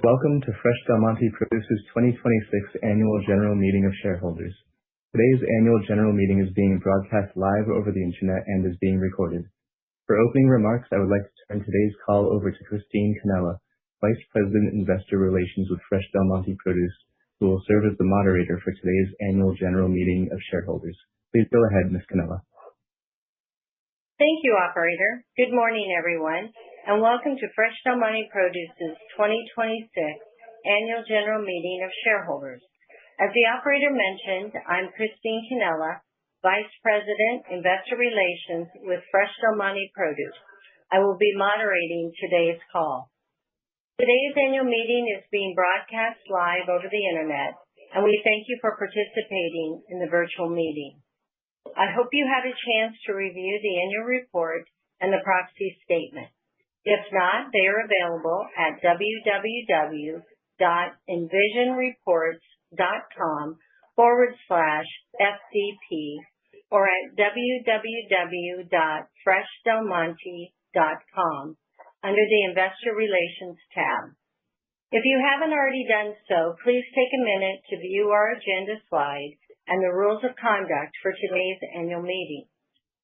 Welcome to Fresh Del Monte Produce's 2026 Annual General Meeting of Shareholders. Today's Annual General Meeting is being broadcast live over the internet and is being recorded. For opening remarks, I would like to turn today's call over to Christine Cannella, Vice President, Investor Relations with Fresh Del Monte Produce, who will serve as the moderator for today's Annual General Meeting of Shareholders. Please go ahead, Ms. Cannella. Thank you, operator. Good morning, everyone, and welcome to Fresh Del Monte Produce's 2026 Annual General Meeting of Shareholders. As the operator mentioned, I'm Christine Cannella, Vice President, Investor Relations with Fresh Del Monte Produce. I will be moderating today's call. Today's annual meeting is being broadcast live over the internet, and we thank you for participating in the virtual meeting. I hope you had a chance to review the annual report and the proxy statement. If not, they are available at www.envisionreports.com/FDP or at www.freshdelmonte.com under the Investor Relations tab. If you haven't already done so, please take a minute to view our agenda slide and the rules of conduct for today's annual meeting.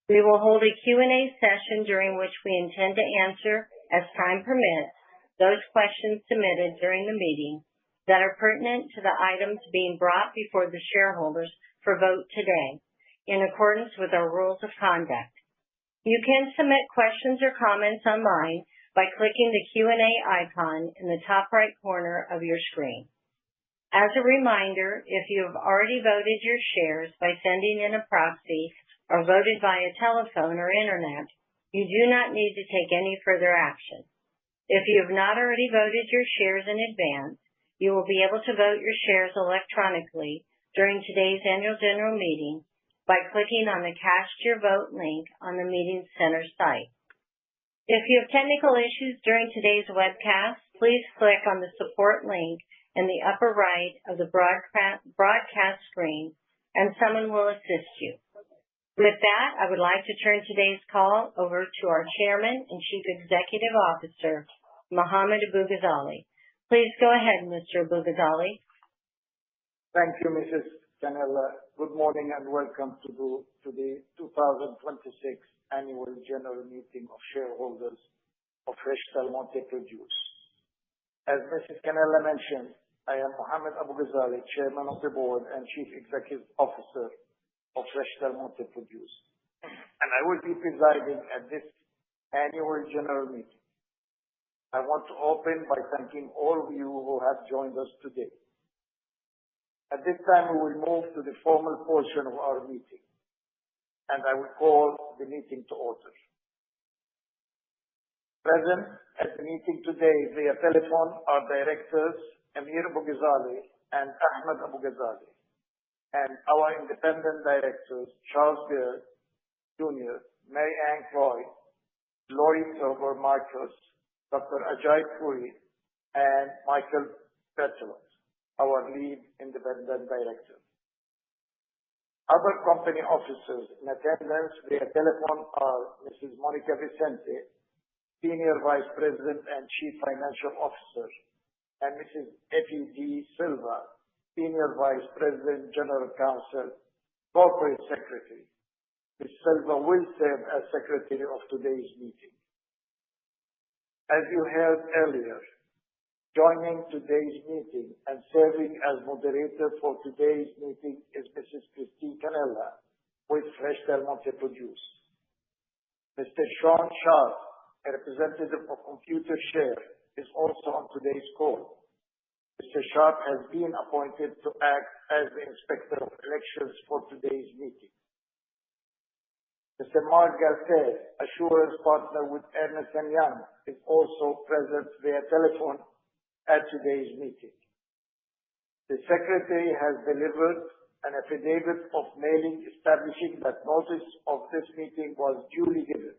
We will hold a Q&A session during which we intend to answer, as time permits, those questions submitted during the meeting that are pertinent to the items being brought before the shareholders for vote today, in accordance with our rules of conduct. You can submit questions or comments online by clicking the Q&A icon in the top right corner of your screen. As a reminder, if you have already voted your shares by sending in a proxy or voted via telephone or internet, you do not need to take any further action. If you have not already voted your shares in advance, you will be able to vote your shares electronically during today's annual general meeting by clicking on the Cast Your Vote link on the Meeting Center site. If you have technical issues during today's webcast, please click on the support link in the upper right of the broadcast screen, and someone will assist you. With that, I would like to turn today's call over to our Chairman and Chief Executive Officer, Mohammad Abu-Ghazaleh. Please go ahead, Mr. Abu-Ghazaleh. Thank you, Mrs. Cannella. Good morning and welcome to the 2026 Annual General Meeting of Shareholders of Fresh Del Monte Produce. As Mrs. Cannella mentioned, I am Mohammad Abu-Ghazaleh, Chairman of the Board and Chief Executive Officer of Fresh Del Monte Produce, and I will be presiding at this annual general meeting. I want to open by thanking all of you who have joined us today. At this time, we will move to the formal portion of our meeting, and I will call the meeting to order. Present at the meeting today via telephone are Directors Amir Abu-Ghazaleh and Ahmed Abu-Ghazaleh, and our independent directors, Charles Beard Jr., Mary Ann Cloyd, Lori Silver Marcus, Dr. Ajay Puri, and Michael Petzold, our lead independent director. Other company officers in attendance via telephone are Mrs. Monica Vicente, Senior Vice President and Chief Financial Officer, and Mrs. Effie D. Silva, Senior Vice President, General Counsel, Corporate Secretary. Ms. Silva will serve as Secretary of today's meeting. As you heard earlier, joining today's meeting and serving as moderator for today's meeting is Mrs. Christine Cannella with Fresh Del Monte Produce. Mr. Sean Sharp, a representative of Computershare, is also on today's call. Mr. Sharp has been appointed to act as the Inspector of Elections for today's meeting. Mr. Mark Garces, Assurance Partner with Ernst & Young, is also present via telephone at today's meeting. The Secretary has delivered an affidavit of mailing establishing that notice of this meeting was duly given.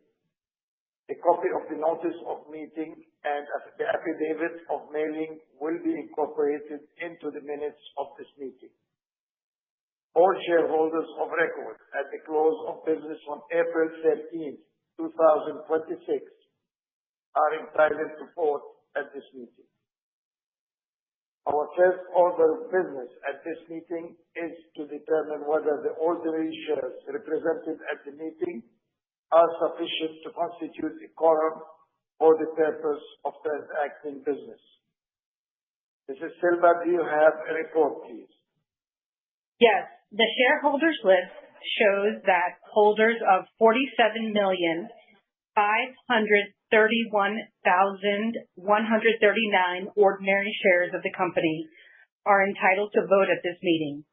A copy of the notice of meeting and the affidavit of mailing will be incorporated into the minutes of this meeting. All shareholders of record at the close of business on April 13, 2026 are entitled to vote at this meeting. Our first order of business at this meeting is to determine whether the ordinary shares represented at the meeting are sufficient to constitute a quorum for the purpose of transacting business. Mrs. Silva, do you have a report, please? Yes, the shareholders list shows that holders of 47,531,139 ordinary shares of the company are entitled to vote at this meeting.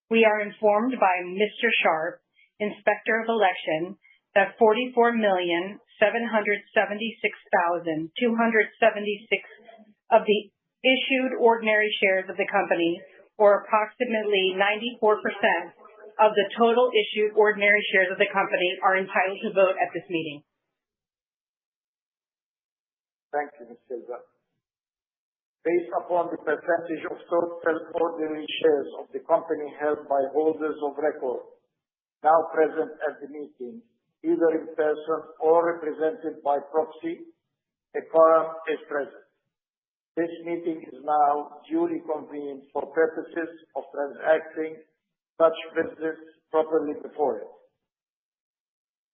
We are informed by Mr. Sharp, Inspector of Election, that 44,776,276 of the issued ordinary shares of the company, or approximately 94% of the total issued ordinary shares of the company, are entitled to vote at this meeting. Thank you, Ms. Silva. Based upon the percentage of total ordinary shares of the company held by holders of record now present at the meeting, either in person or represented by proxy, a quorum is present. This meeting is now duly convened for purposes of transacting such business properly before it.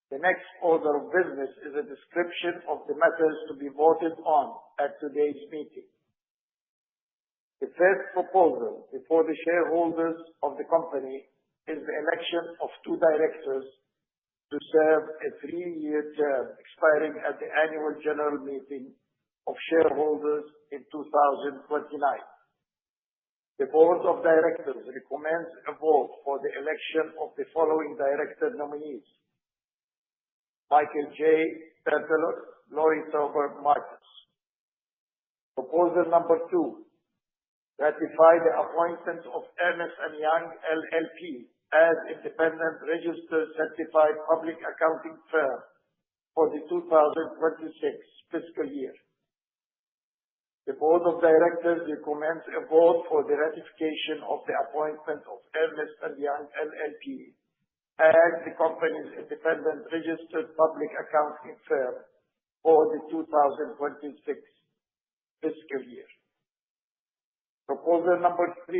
The next order of business is a description of the matters to be voted on at today's meeting. The first proposal before the shareholders of the company is the election of 2 directors to serve a 3-year term expiring at the Annual General Meeting of Shareholders in 2029. The Board of Directors recommends a vote for the election of the following director nominees: Michael J. Perpelos, Lori Tauber Marcus. Proposal number 2, ratify the appointment of Ernst & Young LLP as independent registered certified public accounting firm for the 2026 fiscal year. The Board of Directors recommends a vote for the ratification of the appointment of Ernst & Young LLP as the company's independent registered public accounting firm for the 2026 fiscal year. Proposal number 3,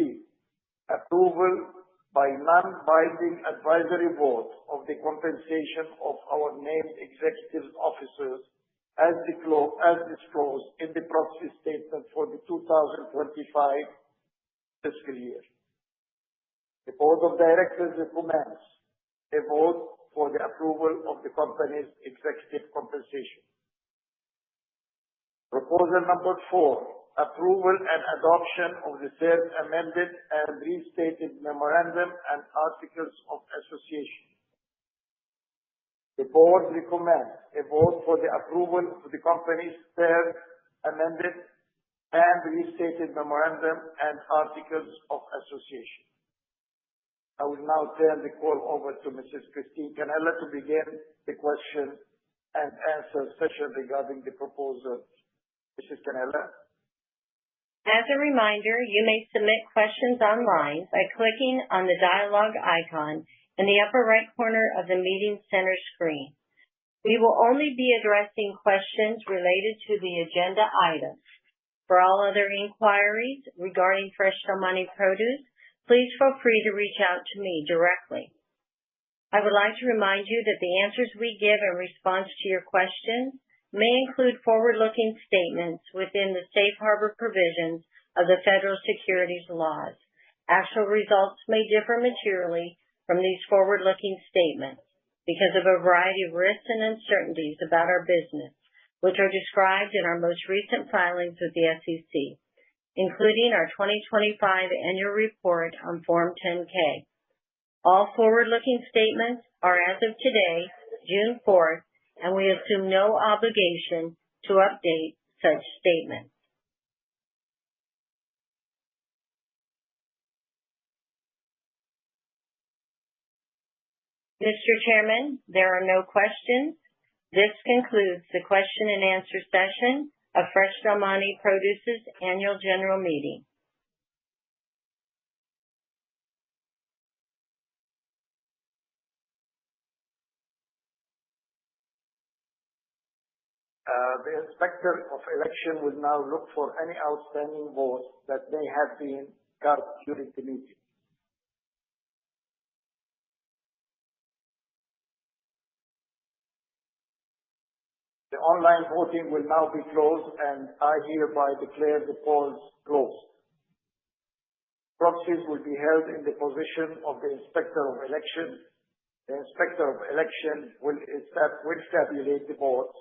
approval by non-binding advisory vote of the compensation of our named executive officers as disclosed in the proxy statement for the 2025 fiscal year. The Board of Directors recommends a vote for the approval of the company's executive compensation. Proposal number 4, approval and adoption of the third amended and restated memorandum and articles of association. The Board recommends a vote for the approval of the company's third amended and restated memorandum and articles of association. I will now turn the call over to Mrs. Christine Canella to begin the question and answer session regarding the proposal. Mrs. Canella. As a reminder, you may submit questions online by clicking on the dialogue icon in the upper right corner of the meeting center screen. We will only be addressing questions related to the agenda items. For all other inquiries regarding Fresh Del Monte Produce, please feel free to reach out to me directly. I would like to remind you that the answers we give in response to your questions may include forward-looking statements within the safe harbor provisions of the federal securities laws. Actual results may differ materially from these forward-looking statements because of a variety of risks and uncertainties about our business, which are described in our most recent filings with the SEC, including our 2025 annual report on Form 10-K. All forward-looking statements are as of today, June 4th, and we assume no obligation to update such statements. Mr. Chairman, there are no questions. This concludes the question and answer session of Fresh Del Monte Produce's annual general meeting. The Inspector of Election will now look for any outstanding votes that that may have been cut during the meeting. The online voting will now be closed, and I hereby declare the polls closed. Proxies will be held in the position of the Inspector of Election. The Inspector of Election will tabulate the votes.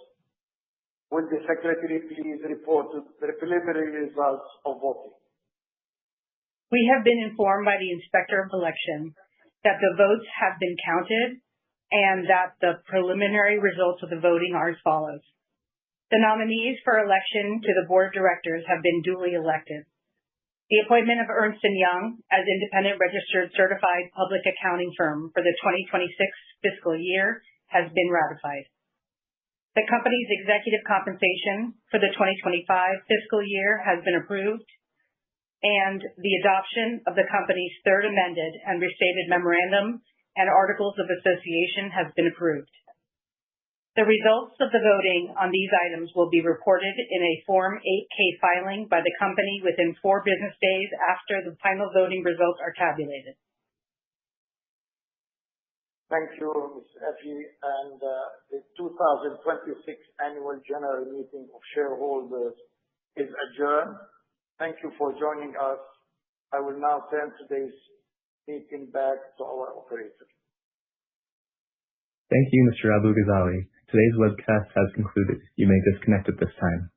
Will the Secretary please report the preliminary results of voting? We have been informed by the Inspector of Election that the votes have been counted and that the preliminary results of the voting are as follows. The nominees for election to the Board of Directors have been duly elected. The appointment of Ernst & Young as independent registered certified public accounting firm for the 2026 fiscal year has been ratified. The company's executive compensation for the 2025 fiscal year has been approved, and the adoption of the company's third amended and restated memorandum and articles of association has been approved. The results of the voting on these items will be reported in a Form 8-K filing by the company within 4 business days after the final voting results are tabulated. Thank you, Ms. Effie. And the 2026 Annual General Meeting of Shareholders is adjourned. Thank you for joining us. I will now turn today's meeting back to our operator. Thank you, Mr. Abu Ghazali. Today's webcast has concluded. You may disconnect at this time.